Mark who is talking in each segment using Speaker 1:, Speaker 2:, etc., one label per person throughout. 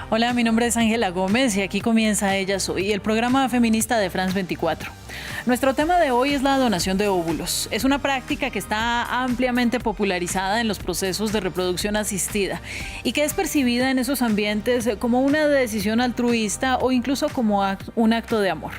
Speaker 1: Hola, mi nombre es Ángela Gómez y aquí comienza Ella Soy, el programa feminista de France 24. Nuestro tema de hoy es la donación de óvulos. Es una práctica que está ampliamente popularizada en los procesos de reproducción asistida y que es percibida en esos ambientes como una decisión altruista o incluso como un acto de amor.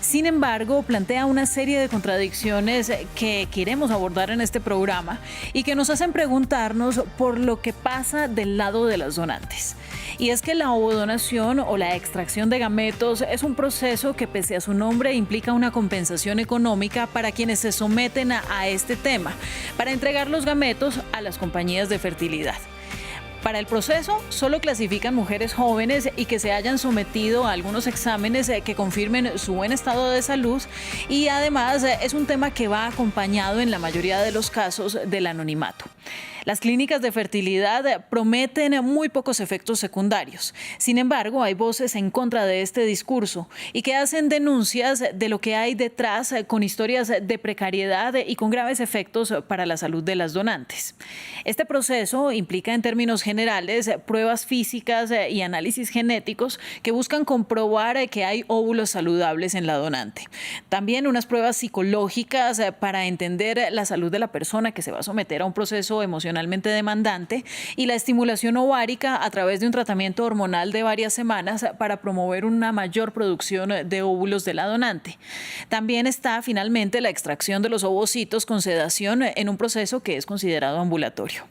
Speaker 1: Sin embargo, plantea una serie de contradicciones que queremos abordar en este programa y que nos hacen preguntarnos por lo que pasa del lado de las donantes. Y es que la ovodonación o la extracción de gametos es un proceso que, pese a su nombre, implica una compensación económica para quienes se someten a este tema, para entregar los gametos a las compañías de fertilidad. Para el proceso, solo clasifican mujeres jóvenes y que se hayan sometido a algunos exámenes que confirmen su buen estado de salud, y además es un tema que va acompañado en la mayoría de los casos del anonimato. Las clínicas de fertilidad prometen muy pocos efectos secundarios. Sin embargo, hay voces en contra de este discurso y que hacen denuncias de lo que hay detrás, con historias de precariedad y con graves efectos para la salud de las donantes. Este proceso implica, en términos generales, pruebas físicas y análisis genéticos que buscan comprobar que hay óvulos saludables en la donante. También unas pruebas psicológicas para entender la salud de la persona que se va a someter a un proceso emocionalmente demandante, y la estimulación ovárica a través de un tratamiento hormonal de varias semanas para promover una mayor producción de óvulos de la donante. También está finalmente la extracción de los ovocitos con sedación en un proceso que es considerado ambulatorio.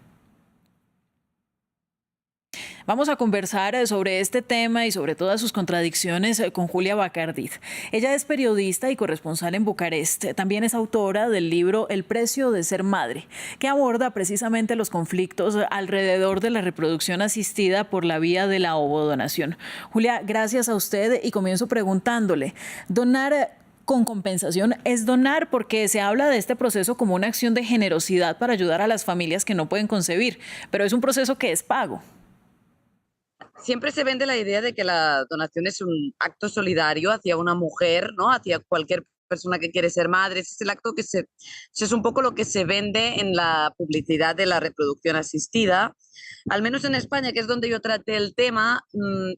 Speaker 1: Vamos a conversar sobre este tema y sobre todas sus contradicciones con Julia Bacardí. Ella es periodista y corresponsal en Bucarest. También es autora del libro El precio de ser madre, que aborda precisamente los conflictos alrededor de la reproducción asistida por la vía de la ovodonación. Julia, gracias a usted, y comienzo preguntándole, ¿donar con compensación es donar? Porque se habla de este proceso como una acción de generosidad para ayudar a las familias que no pueden concebir, pero es un proceso que es pago.
Speaker 2: Siempre se vende la idea de que la donación es un acto solidario hacia una mujer, ¿no? Hacia cualquier persona que quiere ser madre. Ese es el acto eso es un poco lo que se vende en la publicidad de la reproducción asistida. Al menos en España, que es donde yo traté el tema,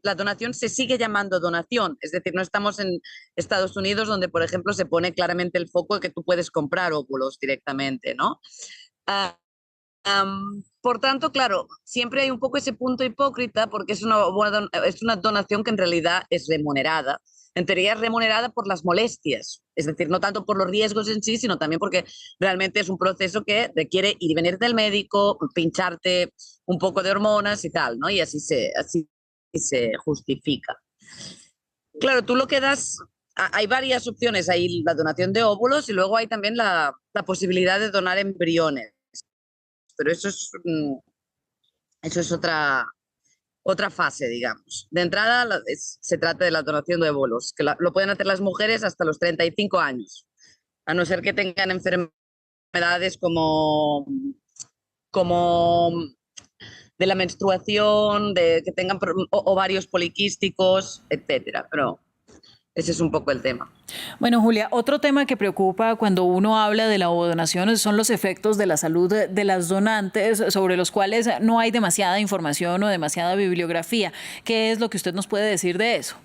Speaker 2: la donación se sigue llamando donación. Es decir, no estamos en Estados Unidos, donde, por ejemplo, se pone claramente el foco de que tú puedes comprar óvulos directamente, ¿no? Ah, por tanto, claro, siempre hay un poco ese punto hipócrita, porque es una donación que en realidad es remunerada. En teoría es remunerada por las molestias, es decir, no tanto por los riesgos en sí, sino también porque realmente es un proceso que requiere ir y venir del médico, pincharte un poco de hormonas y tal, ¿no? Y así se justifica. Claro, tú lo que das, hay varias opciones, hay la donación de óvulos y luego hay también la posibilidad de donar embriones, pero eso es otra fase, digamos. De entrada, se trata de la donación de óvulos, que lo pueden hacer las mujeres hasta los 35 años, a no ser que tengan enfermedades como de la menstruación, de que tengan ovarios poliquísticos, etcétera. Pero ese es un poco el tema.
Speaker 1: Bueno, Julia, otro tema que preocupa cuando uno habla de la ovodonación son los efectos de la salud de las donantes, sobre los cuales no hay demasiada información o demasiada bibliografía. ¿Qué es lo que usted nos puede decir de eso?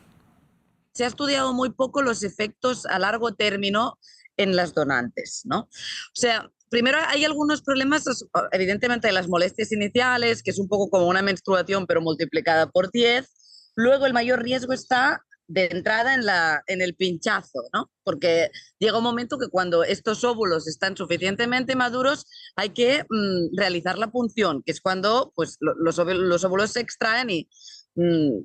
Speaker 2: Se ha estudiado muy poco los efectos a largo término en las donantes, ¿no? O sea, primero hay algunos problemas, evidentemente, de las molestias iniciales, que es un poco como una menstruación, pero multiplicada por 10. Luego el mayor riesgo está de entrada en el pinchazo, ¿no? Porque llega un momento que cuando estos óvulos están suficientemente maduros hay que realizar la punción, que es cuando pues, los óvulos se extraen y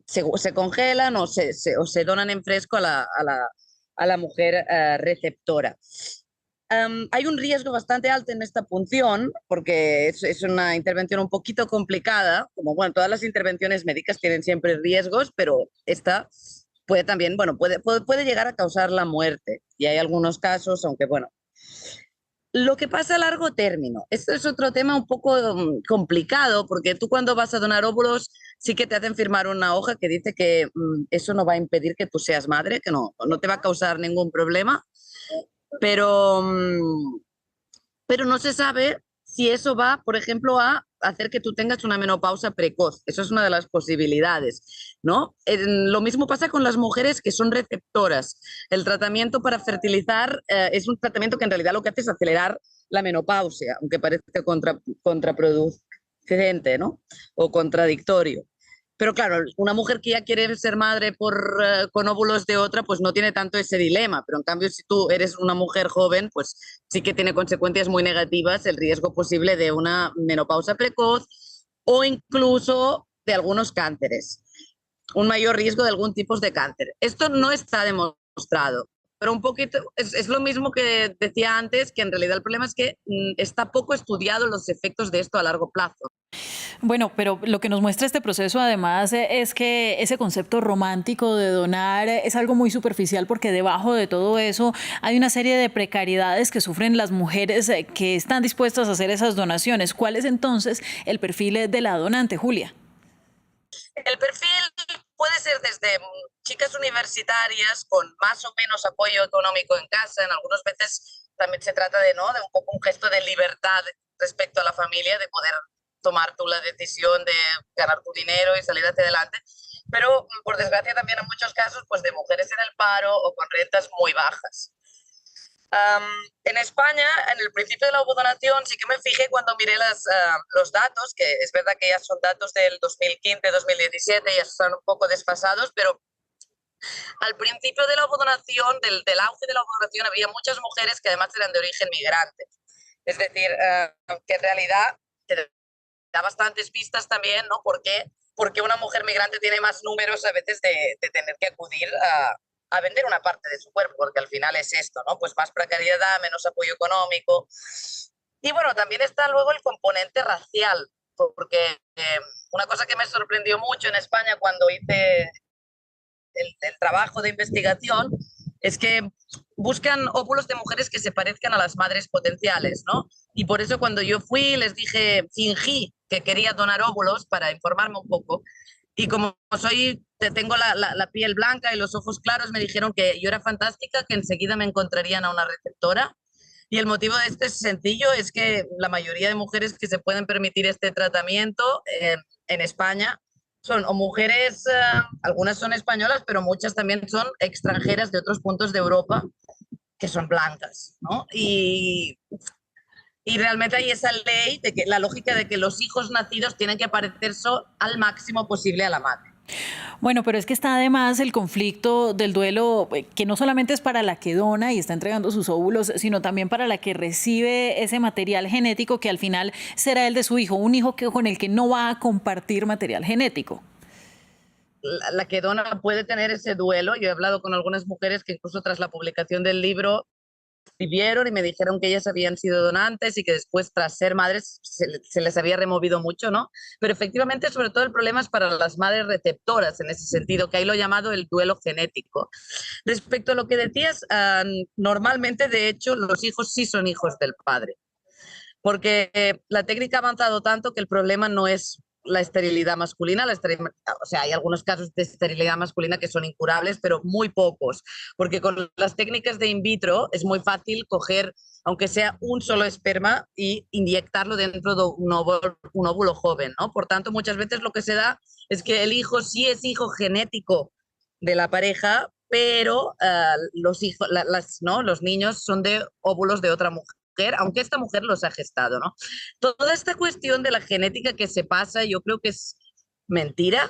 Speaker 2: se congelan o se donan en fresco a la mujer receptora. Hay un riesgo bastante alto en esta punción porque es una intervención un poquito complicada, como bueno, todas las intervenciones médicas tienen siempre riesgos, pero esta puede también, bueno, puede llegar a causar la muerte, y hay algunos casos, aunque bueno. Lo que pasa a largo término, esto es otro tema un poco complicado, porque tú cuando vas a donar óvulos sí que te hacen firmar una hoja que dice que eso no va a impedir que tú seas madre, que no te va a causar ningún problema, pero, pero no se sabe si eso va, por ejemplo, a hacer que tú tengas una menopausa precoz. Eso es una de las posibilidades, ¿no? Lo mismo pasa con las mujeres que son receptoras. El tratamiento para fertilizar es un tratamiento que en realidad lo que hace es acelerar la menopausia, aunque parezca contraproducente, ¿no? O contradictorio. Pero claro, una mujer que ya quiere ser madre con óvulos de otra, pues no tiene tanto ese dilema. Pero en cambio, si tú eres una mujer joven, pues sí que tiene consecuencias muy negativas el riesgo posible de una menopausa precoz o incluso de algunos cánceres, un mayor riesgo de algún tipo de cáncer. Esto no está demostrado, pero un poquito es lo mismo que decía antes, que en realidad el problema es que está poco estudiado los efectos de esto a largo plazo.
Speaker 1: Bueno, pero lo que nos muestra este proceso además es que ese concepto romántico de donar es algo muy superficial porque debajo de todo eso hay una serie de precariedades que sufren las mujeres que están dispuestas a hacer esas donaciones. ¿Cuál es entonces el perfil de la donante, Julia?
Speaker 2: El perfil puede ser desde chicas universitarias con más o menos apoyo económico en casa, en algunas veces también se trata de, ¿no?, de un poco un gesto de libertad respecto a la familia, de poder tomar tú la decisión de ganar tu dinero y salir hacia adelante, pero por desgracia también en muchos casos pues de mujeres en el paro o con rentas muy bajas. En España, en el principio de la ovodonación, sí que me fijé cuando miré los datos, que es verdad que ya son datos del 2015-2017, ya están un poco desfasados, pero al principio de la ovodonación, del auge de la ovodonación, había muchas mujeres que además eran de origen migrante. Es decir, que en realidad te da bastantes pistas también, ¿no? Porque una mujer migrante tiene más números a veces de tener que acudir a vender una parte de su cuerpo, porque al final es esto, ¿no? Pues más precariedad, menos apoyo económico. Y bueno, también está luego el componente racial, porque una cosa que me sorprendió mucho en España cuando hice el trabajo de investigación es que buscan óvulos de mujeres que se parezcan a las madres potenciales, ¿no? Y por eso cuando yo fui les dije, fingí que quería donar óvulos para informarme un poco. Y como tengo la piel blanca y los ojos claros, me dijeron que yo era fantástica, que enseguida me encontrarían a una receptora. Y el motivo de este es sencillo, es que la mayoría de mujeres que se pueden permitir este tratamiento en España son o mujeres, algunas son españolas, pero muchas también son extranjeras de otros puntos de Europa que son blancas, ¿no? Y realmente hay esa ley de que la lógica de que los hijos nacidos tienen que parecerse al máximo posible a la madre.
Speaker 1: Bueno, pero es que está además el conflicto del duelo, que no solamente es para la que dona y está entregando sus óvulos, sino también para la que recibe ese material genético que al final será el de su hijo, un hijo con el que no va a compartir material genético.
Speaker 2: La que dona puede tener ese duelo. Yo he hablado con algunas mujeres que incluso tras la publicación del libro vivieron y me dijeron que ellas habían sido donantes y que después, tras ser madres, se les había removido mucho, ¿no? Pero efectivamente, sobre todo el problema es para las madres receptoras, en ese sentido, que ahí lo he llamado el duelo genético. Respecto a lo que decías, normalmente, de hecho, los hijos sí son hijos del padre, porque la técnica ha avanzado tanto que el problema no es la esterilidad masculina, o sea, hay algunos casos de esterilidad masculina que son incurables, pero muy pocos, porque con las técnicas de in vitro es muy fácil coger, aunque sea un solo esperma, y inyectarlo dentro de un óvulo joven, ¿no? Por tanto, muchas veces lo que se da es que el hijo sí es hijo genético de la pareja, pero ¿no?, los niños son de óvulos de otra mujer, aunque esta mujer los ha gestado, ¿no? Toda esta cuestión de la genética que se pasa, yo creo que es mentira,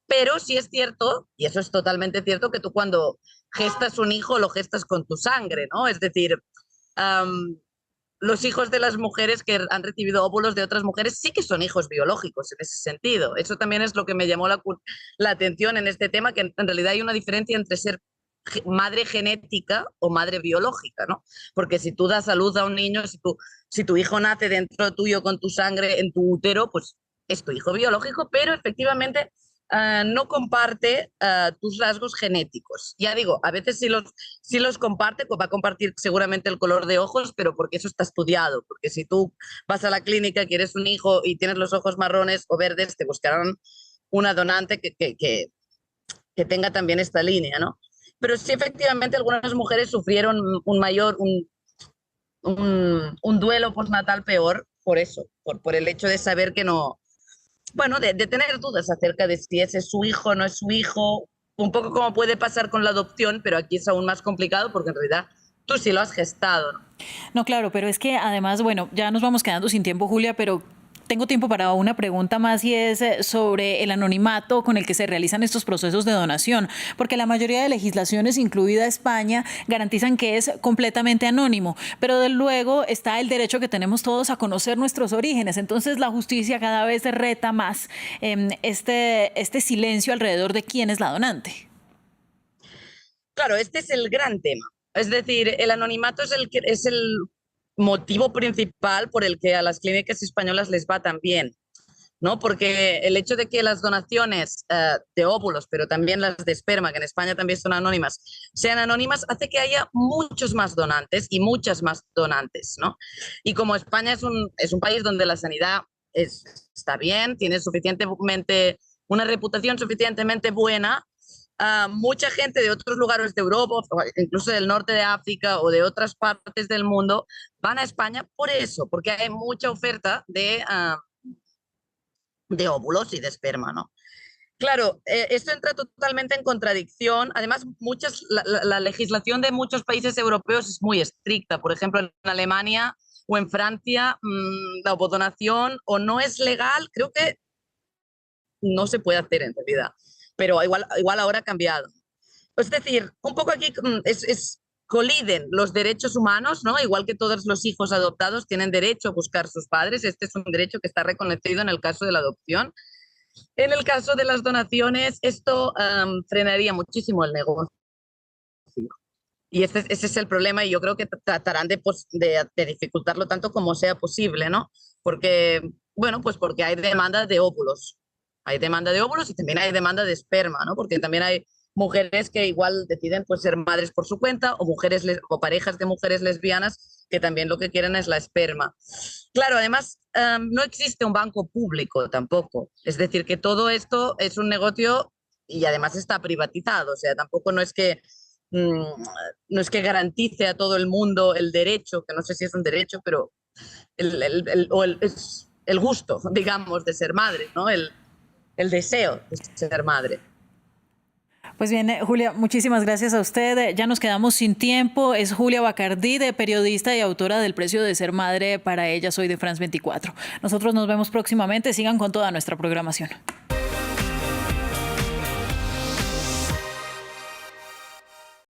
Speaker 2: pero sí es cierto, y eso es totalmente cierto, que tú cuando gestas un hijo lo gestas con tu sangre, ¿no? Es decir, los hijos de las mujeres que han recibido óvulos de otras mujeres sí que son hijos biológicos en ese sentido. Eso también es lo que me llamó la atención en este tema, que en realidad hay una diferencia entre ser madre genética o madre biológica, ¿no? Porque si tú das a luz a un niño, si tu hijo nace dentro tuyo con tu sangre en tu útero, pues es tu hijo biológico, pero efectivamente no comparte tus rasgos genéticos. Ya digo, a veces si los comparte, pues va a compartir seguramente el color de ojos, pero porque eso está estudiado, porque si tú vas a la clínica, quieres un hijo y tienes los ojos marrones o verdes, te buscarán una donante que tenga también esta línea, ¿no? Pero sí, efectivamente, algunas mujeres sufrieron un duelo postnatal peor por eso, por el hecho de saber que no, bueno, de tener dudas acerca de si ese es su hijo o no es su hijo, un poco como puede pasar con la adopción, pero aquí es aún más complicado porque en realidad tú sí lo has gestado, ¿no?
Speaker 1: No, claro, pero es que además, bueno, ya nos vamos quedando sin tiempo, Julia, pero tengo tiempo para una pregunta más y es sobre el anonimato con el que se realizan estos procesos de donación, porque la mayoría de legislaciones, incluida España, garantizan que es completamente anónimo, pero de luego está el derecho que tenemos todos a conocer nuestros orígenes. Entonces la justicia cada vez reta más este silencio alrededor de quién es la donante.
Speaker 2: Claro, este es el gran tema. Es decir, el anonimato es el motivo principal por el que a las clínicas españolas les va tan bien, ¿no? Porque el hecho de que las donaciones de óvulos, pero también las de esperma, que en España también son anónimas, sean anónimas, hace que haya muchos más donantes y muchas más donantes, ¿no? Y como España es un país donde la sanidad está bien, tiene suficientemente, una reputación suficientemente buena, mucha gente de otros lugares de Europa, incluso del norte de África o de otras partes del mundo, van a España por eso, porque hay mucha oferta de óvulos y de esperma, ¿no? Claro, esto entra totalmente en contradicción. Además, la legislación de muchos países europeos es muy estricta. Por ejemplo, en Alemania o en Francia, la donación o no es legal, creo que no se puede hacer en realidad, pero igual ahora ha cambiado. Es decir, un poco aquí coliden los derechos humanos, ¿no? Igual que todos los hijos adoptados tienen derecho a buscar sus padres, este es un derecho que está reconocido en el caso de la adopción. En el caso de las donaciones, esto frenaría muchísimo el negocio. Y ese es el problema y yo creo que tratarán de dificultarlo tanto como sea posible, ¿no? Porque, bueno, pues porque hay demanda de óvulos. Hay demanda de óvulos y también hay demanda de esperma, ¿no? Porque también hay mujeres que igual deciden pues ser madres por su cuenta o o parejas de mujeres lesbianas que también lo que quieren es la esperma. Claro, además no existe un banco público tampoco. Es decir, que todo esto es un negocio y además está privatizado. O sea, tampoco no es que garantice a todo el mundo el derecho, que no sé si es un derecho, pero es el gusto, digamos, de ser madre, ¿no? El deseo de ser madre.
Speaker 1: Pues bien, Julia, muchísimas gracias a usted. Ya nos quedamos sin tiempo. Es Julia Bacardí, periodista y autora del Precio de ser madre para ella. Soy de France 24. Nosotros nos vemos próximamente. Sigan con toda nuestra programación.